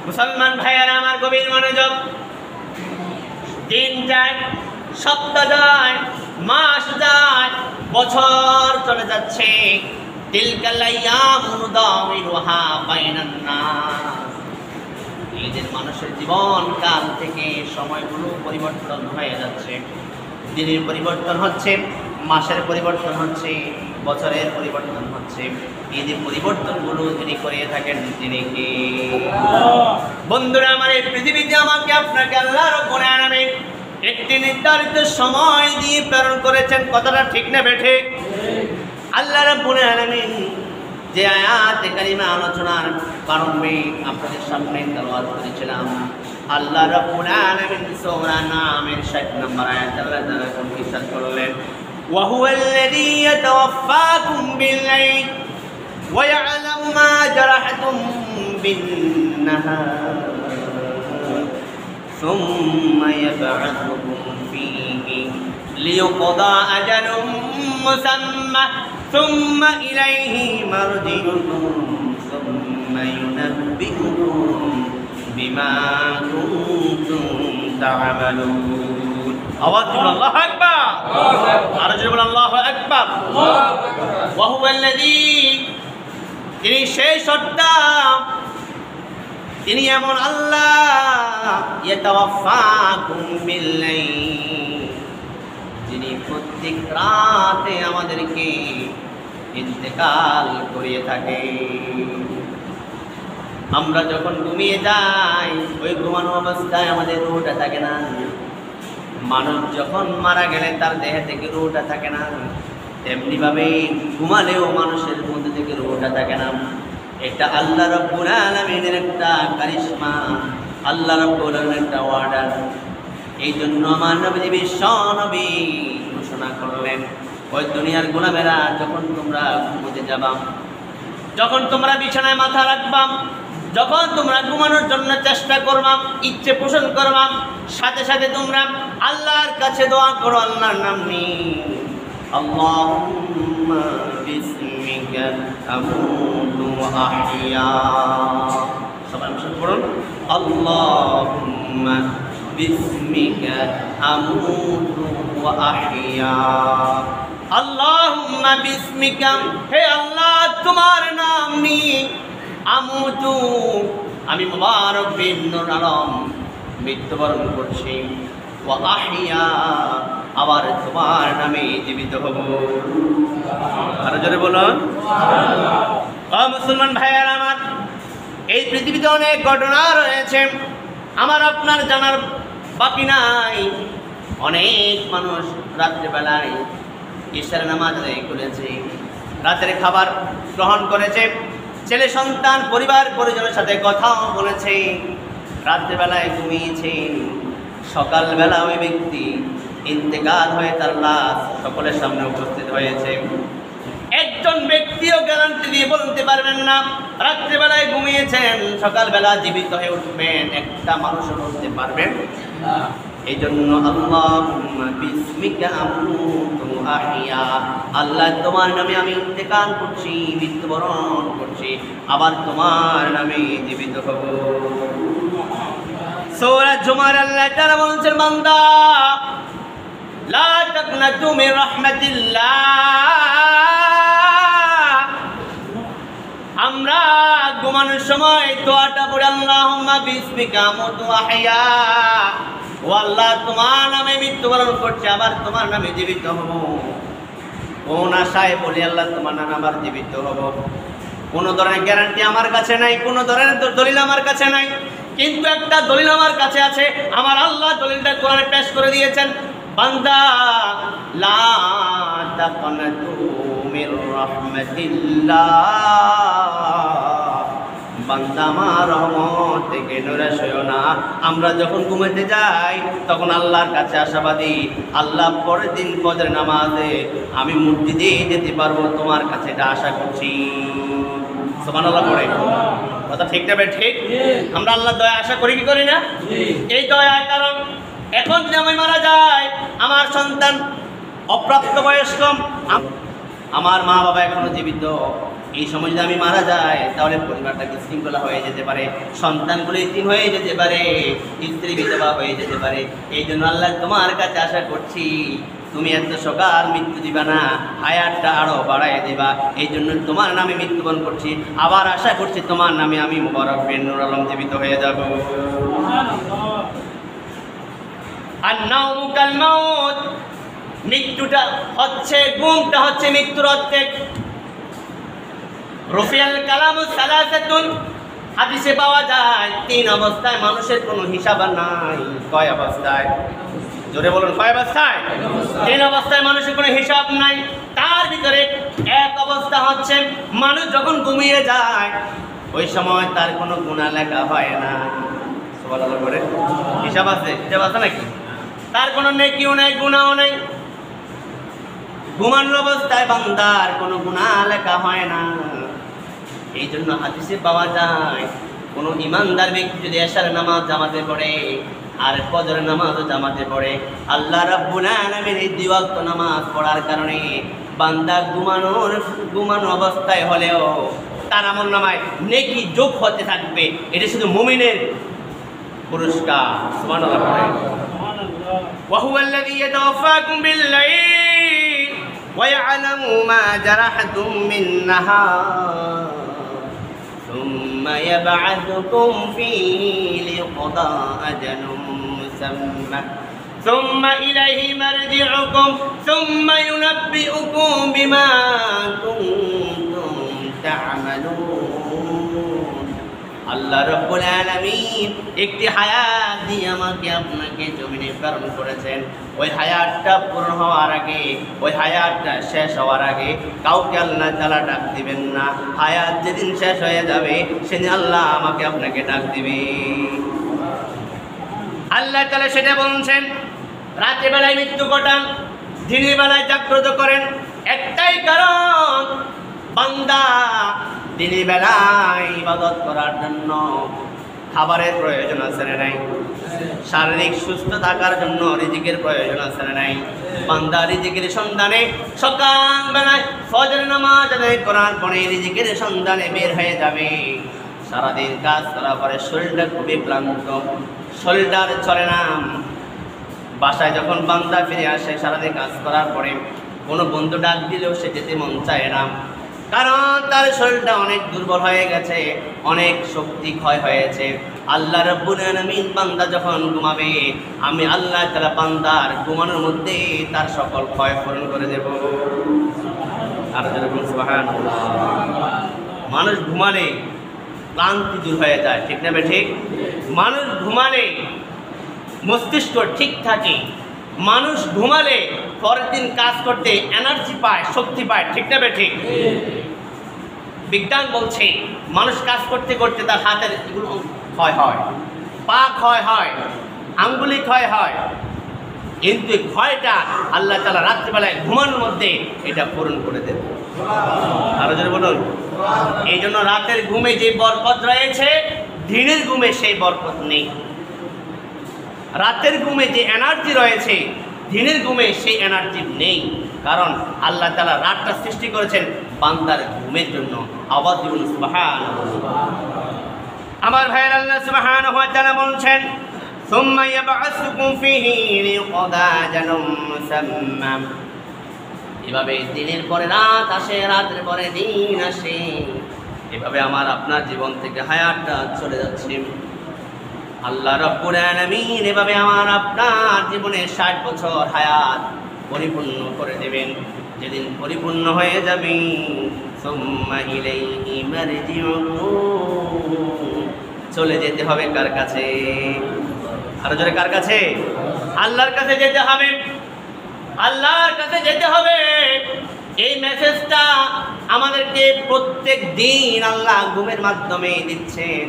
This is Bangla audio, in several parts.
মুসলমান ভাইয়েরা আমার গভীর মনোযোগ। দিন যায়, সপ্তাহ যায়, মাস যায়, বছর চলে যাচ্ছে। তিলকাল আইয়ামু নুদাউলুহা বাইনান নাস। এই যে মানুষের জীবন কাল থেকে সময়গুলো পরিবর্তন হয়ে যাচ্ছে। দিনের পরিবর্তন হচ্ছে, মাসের পরিবর্তন হচ্ছে, বছরের পরিবর্তন হচ্ছে। এই যে পরিবর্তনগুলো যিনি করে থাকেন তিনি কে? বন্ধুরা আমার, এই পৃথিবীতে আমাকে আপনাকে আল্লাহ রাব্বুল আলামিন একটি নির্ধারিত সময় দিয়ে প্রেরণ করেছেন। কথাটা ঠিক না বেঠিক? আল্লাহ রাব্বুল আলামিন যে আয়াতে কারিমা আলোচনার কারণে আপনাদের সামনে তেলাওয়াত করেছিলাম, আল্লাহ রাব্বুল আলামিন সূরা নামের 60 নম্বর আয়াত আল্লাহ তাআলা ইরশাদ করলেন, ওয়া হুয়াল্লাযী ইয়াতাওয়াফফাকুম বিল-লাইল ওয়া ইয়া'লামু মা জারাহতুম বিন-নাহার সুম্মা ইয়াব'আথুকুম ফীহি লিয়ুকদা আজালুম মুসাম্মা সুম্মা ইলাইহি মারজি'ুকুম সুম্মা ইউনাব্বি'ুকুম বিমা কুনতুম তা'মালুন। আওয়াজ দিন আল্লাহু আকবার। আর জোরে বলেন আল্লাহু আকবার। ওয়া হুয়াল্লাযী, তিনি সেই সত্তা, তিনি এমন আল্লাহ, ইয়াতাওয়াফফাকুম বিল-লাইল, যিনি প্রত্যেক রাতে আমাদেরকে ইন্তেকাল করিয়ে থাকে। আমরা যখন ঘুমিয়ে যাই, ওই ঘুমানো অবস্থায় আমাদের রূহটা থাকে না। মানুষ যখন মারা গেলে তার দেহে থেকে রূহটা থাকে না, তেমনিভাবে ঘুমালেও মানুষের মধ্যে থেকে রূহটা থাকে না। এটা আল্লাহ রাব্বুল আলামিনের একটা কারিশমা, আল্লাহ রাব্বুল আলামিনের একটা অর্ডার। এই জন্য আমার নবী বিশ্ব নবী ঘোষণা করলেন, ওই দুনিয়ার গোলামেরা, যখন তোমরা ঘুমোতে যাবা, যখন তোমরা বিছানায় মাথা রাখবা, যখন তোমরা ঘুমানোর জন্য চেষ্টা করবা, ইচ্ছে পোষণ করবা, সাথে সাথে তোমরা আল্লাহর কাছে দোয়া করো আল্লাহর নাম নিয়ে, আল্লাহুম্মা বিসমিকা আমুতু ওয়া আহইয়া। সবাই মিলে পড়ুন, আল্লাহুম্মা বিসমিকা আমুতু ওয়া আহইয়া। আল্লাহুম্মা বিসমিকা, হে আল্লাহ তোমার নাম নিয়ে, আমুতু, আমি মুবারক বিন নূর আলম মৃত্যুবরণ করছি, ওয়া আহইয়া, আবার তোমার নামে জীবিত হব। আরো জোরে বলুন। মুসলমান ভাইয়েরা আমার, এই পৃথিবীতে অনেক ঘটনা রয়েছে, আমার আপনার জানার বাকি নাই। অনেক মানুষ রাত্রিবেলায় ঈশার নামাজ আদায় করেছে, রাতের খাবার গ্রহণ করেছে, ছেলে সন্তান পরিবার পরিজনের সাথে কথাও বলেছে, রাত্রিবেলায় ঘুমিয়েছে, সকালবেলা ওই ব্যক্তি ইন্তেকাল হয়ে তার লাশ সকলের সামনে উপস্থিত হয়েছে। একজন ব্যক্তিও গ্যারান্টি দিয়ে বলতে পারবেন না রাত্রিবেলায় ঘুমিয়েছেন, সকালবেলা জীবিত হয়ে উঠবেন, একটা মানুষও বলতে পারবেন না। এই জন্য আল্লাহুম্মা বিসমিকা আমুতু ওয়া আহইয়া, আল্লাহ তোমার নামে আমি ইন্তেকাল করছি, মৃত্যুবরণ করছি, আবার তোমার নামে জীবিত হব। সূরা জুমার আল্লাহ তাআলা বলেছেন, বান্দা লা তাকনাতু মির রাহমাতিল্লাহ। আমরা ঘুমানোর সময় দোয়াটা পড়ি, আল্লাহুম্মা বিসমিকা আমুতু ওয়া আহইয়া, ও আল্লাহ তোমার নামে মৃত্যুবরণ করছে, আবার তোমার নামে জীবিত হব। কোন আশায় বলি আল্লাহ তোমার নামে আবার জীবিত হব? কোনো ধরনের গ্যারান্টি আমার কাছে নাই, কোনো ধরনের দলিল আমার কাছে নাই, কিন্তু একটা দলিল আমার কাছে আছে। আমার আল্লাহ দলিলটা কোরআনে পেশ করে দিয়েছেন, বান্দা লা তাকনাতু মির রাহমাতিল্লাহ, বান্দা আমার রহমত থেকে নিরাশ হইও না। আমরা যখন ঘুমাতে যাই তখন আল্লাহর কাছে আশাবাদী, আল্লাহ পরের দিন ফজর নামাজে আমি মসজিদে যেতে পারবো, তোমার কাছে এটা আশা করছি। সুবহানাল্লাহ পড়ে কথা ঠিক না? ঠিক। আমরা আল্লাহর দয়া আশা করি কি করি না? এই দয়ার কারণ এখন যদি আমি মারা যাই, আমার সন্তান অপ্রাপ্তবয়স্ক, আমার মা বাবা এখনো জীবিত, এই সময় যদি আমি মারা যাই তাহলে পরিবারটা বিশৃঙ্খলা হয়ে যেতে পারে, সন্তানগুলো ইতিম হয়ে যেতে পারে, স্ত্রী বিধবা হয়ে যেতে পারে। এই জন্য আল্লাহ তোমার কাছে আশা করছি তুমি এত সকাল মৃত্যু দিবা না, হায়াতটা আরো বাড়াই দিবা। এই জন্য তোমার নামে মৃত্যুবরণ করছি, আবার আশা করছি তোমার নামে আমি মুবারক বিন নূর আলম জীবিত হয়ে যাব। আন-নাওমু কাল মাউত, মৃত্যুটা হচ্ছে, ঘুমটা হচ্ছে মৃত্যুর অর্ধেক। রুফিয়াল কালামু সালাসাতুন, হাদিসে পাওয়া যায় 3 অবস্থায় মানুষের কোনো হিসাব নাই। কয় অবস্থায়? জোরে বলুন, কয় অবস্থায়? 3 অবস্থায় মানুষের কোনো হিসাব নাই। তার ভিতরে এক অবস্থা হচ্ছে মানুষ যখন ঘুমিয়ে যায় ওই সময় তার কোনো গুনাহ লেখা হয় না। সুবহানাল্লাহ করে হিসাব আছে, হিসাব আছে নাকি? তার কোনো নেকিও নাই, গুনাহও নাই। ঘুমানোর অবস্থায় বান্দার কোনো গুনাহ লেখা হয় না। এই জন্য হাদিসে পাওয়া যায় কোনো ইমানদার ব্যক্তি যদি এশার নামাজ জামাতে পড়ে আর ফজরের নামাজও জামাতে পড়ে, আল্লাহ রাব্বুল আলামিন এই 2 ওয়াক্ত নামাজ পড়ার কারণে বান্দা ঘুমানো অবস্থায় হলেও তার আমলনামায় নেকি যোগ হতে থাকবে। এটা শুধু মুমিনের পুরস্কার। সুবহানাল্লাহ পড়ে। ওয়া হুয়াল্লাযী ইয়াতাওয়াফাকুম বিল-লাইল ওয়া ইয়া'লামু মা জারাহতুম বিন-নাহার সুম্মা ইয়াব'আথুকুম ফীহি লিয়ুকদা আজালুম মুসাম্মা সুম্মা ইলাইহি মারজি'ুকুম সুম্মা ইউনাব্বি'ুকুম বিমা কুনতুম তা'মালুন। আল্লাহ রাব্বুল আলামিন একটি হায়াত দিয়ে আমাকে আপনাকে জমিনে প্রেরণ করেছেন। ওই হায়াতটা পূর্ণ হওয়ার আগে, ওই হায়াতটা শেষ হওয়ার আগে কাউকে আল্লাহ তাআলা ডাক দিবেন না। হায়াত যেদিন শেষ হয়ে যাবে সেদিন আল্লাহ আমাকে আপনাকে ডাক দিবে। আল্লাহ তাআলা সেটা বলছেন, রাতের বেলায় মৃত্যু ঘটান, দিনের বেলায় জাগ্রত করেন। একটাই কারণ, বান্দা দিনের বেলায় ইবাদত করার জন্য খাবারের প্রয়োজন আছে না নাই? শারীরিক সুস্থ থাকার জন্য রিজিকের প্রয়োজন আছে না নাই? বান্দা রিজিকের সন্ধানে সকালবেলায় ফজর নামাজ আদায় করার পরে রিজিকের সন্ধানে বের হয়ে যাবে। সারাদিন কাজ করার পরে শরীরটা খুবই ক্লান্ত, শরীরটা আর চলে না। বাসায় যখন বান্দা ফিরে আসে সারাদিন কাজ করার পরে, কোনো বন্ধু ডাক দিলেও সে যেতে মন চায় না, কারণ তার শরীরটা অনেক দুর্বল হয়ে গেছে, অনেক শক্তি ক্ষয় হয়েছে। আল্লাহ রাব্বুল আলামিন বান্দা যখন ঘুমাবে, আমি আল্লাহ তাআলা বান্দার ঘুমানোর মধ্যে তার সকল ক্ষয় পূরণ করে দেব। আর যেরকম সুবহানাল্লাহ, মানুষ ঘুমালে ক্লান্তি দূর হয়ে যায়, ঠিক না ঠিক? মানুষ ঘুমালে মস্তিষ্ক ঠিক থাকে, মানুষ ঘুমালে পরের দিন কাজ করতে এনার্জি পায়, শক্তি পায়, ঠিক না ঠিক? বিজ্ঞান বলছে মানুষ কাজ করতে করতে তার হাতের এগুলো ক্ষয় হয়, পা ক্ষয় হয়, আঙ্গুলি ক্ষয় হয়, কিন্তু এই ক্ষয়টা আল্লাহ তাআলা রাত্রিবেলায় ঘুমানোর মধ্যে এটা পূরণ করে দেন। আরো জোরে বলুন। এই জন্য রাতের ঘুমে যে বরকত রয়েছে দিনের ঘুমে সেই বরকত নেই। রাতের ঘুমে যে এনার্জি রয়েছে দিনের ঘুমে সেই এনার্জি নেই, কারণ আল্লাহ তাআলা রাতটা সৃষ্টি করেছেন বান্দার ঘুমের জন্য। আওয়াজ দিবেন সুবহানাল্লাহ। আমার ভাইয়ের আল্লাহ সুবহানাহু ওয়া তাআলা বলছেন, সুম্মা ইয়াবআসুকুম ফীহি লিয়ুকদা আজালুম মুসাম্মা। এভাবে দিনের পরে রাত আসে, রাতের পরে দিন আসে, এভাবে আমার আপনার জীবন থেকে হায়াতটা চলে যাচ্ছে। আল্লাহ রাব্বুল আলামিন এভাবে আমার আপনার জীবনে 60 বছর হায়াত পরিপূর্ণ করে দেবেন। যেদিন পরিপূর্ণ হয়ে যাবে, সুম্মা ইলাইহি মারজিউকুম, চলে যেতে হবে কার কাছে? আরো জোরে, কার কাছে? আল্লাহর কাছে যেতে হবে। আল্লাহর কাছে যেতে হবে। এই মেসেজটা আমাদেরকে প্রত্যেক দিন আল্লাহ ঘুমের মাধ্যমে দিচ্ছেন।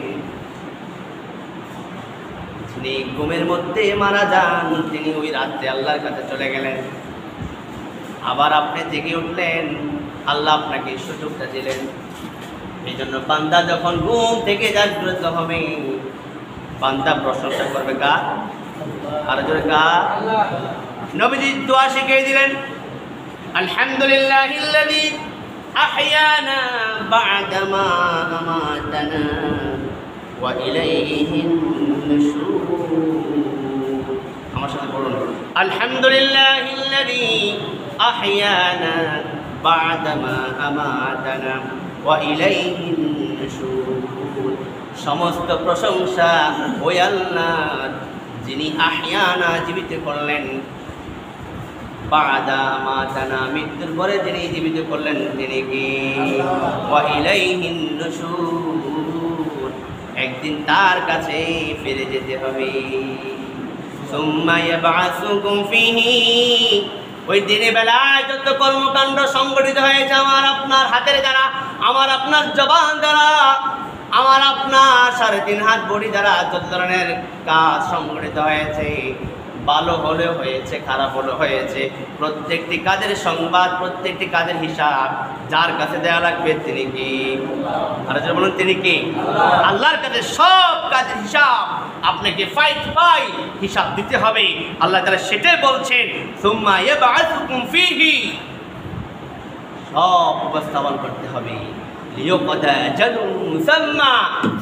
যিনি ঘুমের মধ্যে মারা যান তিনি ওই রাত্রে আল্লাহর কাছে চলে গেলেন, আবার আপনি জেগে উঠলেন, আল্লাহ আপনাকে সুযোগটা দিলেন। এই জন্য বান্দা যখন ঘুম থেকে জাগ্রত হবে বান্দা প্রশংসা করবে কার? আর জোরে কার? নবীজি দোয়া শিখিয়ে দিলেন, আলহামদুলিল্লাহিল্লাযী أحيانا بعدما أماتنا وإليه النشور الحمد لله الذي أحيانا بعدما أماتنا وإليه النشور সমস্ত প্রশংসা ওই আল্লাহর যিনি আহইয়ানা জীবিত করলেন বাদা মাতানা মৃত্যুর পরে যিনি জীবিত করলেন তিনি কি ওয়া ইলাইহিন নুশুর একদিন তার কাছে ফিরে যেতে হবে সুম্মা ইয়াবআসুকুম ফীহি ওই দিনের বেলায় যত কর্মকাণ্ড সংগঠিত হয়েছে আমার আপনার হাতের দ্বারা আমার আপনার জবান দ্বারা আমার আপনার 3.5 হাত বডি দ্বারা যত ধরনের কাজ সংগঠিত হয়েছে ভালো হলেও হয়েছে খারাপ হলেও হয়েছে প্রত্যেকটি কাজের সংবাদ প্রত্যেকটি কাজের হিসাব যার কাছে দেওয়া লাগবে তিনি কি আর যারা বলেন তিনি কি আল্লাহর কাছে সব কাজের হিসাব আপনাকে ফাই হিসাব দিতে হবে আল্লাহ তাআলা সেটাই বলছেন সুম্মা ইয়াবআসুকুম ফীহি সব উপস্থাপন করতে হবে লিয়াকদা আজালুন মুসাম্মা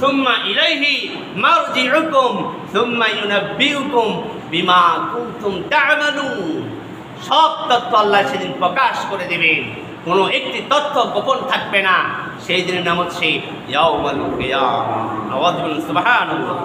সুম্মা ইলাইহি মারজিউকুম সুম্মা ইউনাব্বিউকুম বিমা কুনতুম তা'মালুন সব তথ্য আল্লাহ সেদিন প্রকাশ করে দিবেন কোনো একটি তথ্য গোপন থাকবে না সেই দিনের নাম হচ্ছে ইয়াউমুল কিয়ামah আওয়াজ বলুন সুবহানাল্লাহ।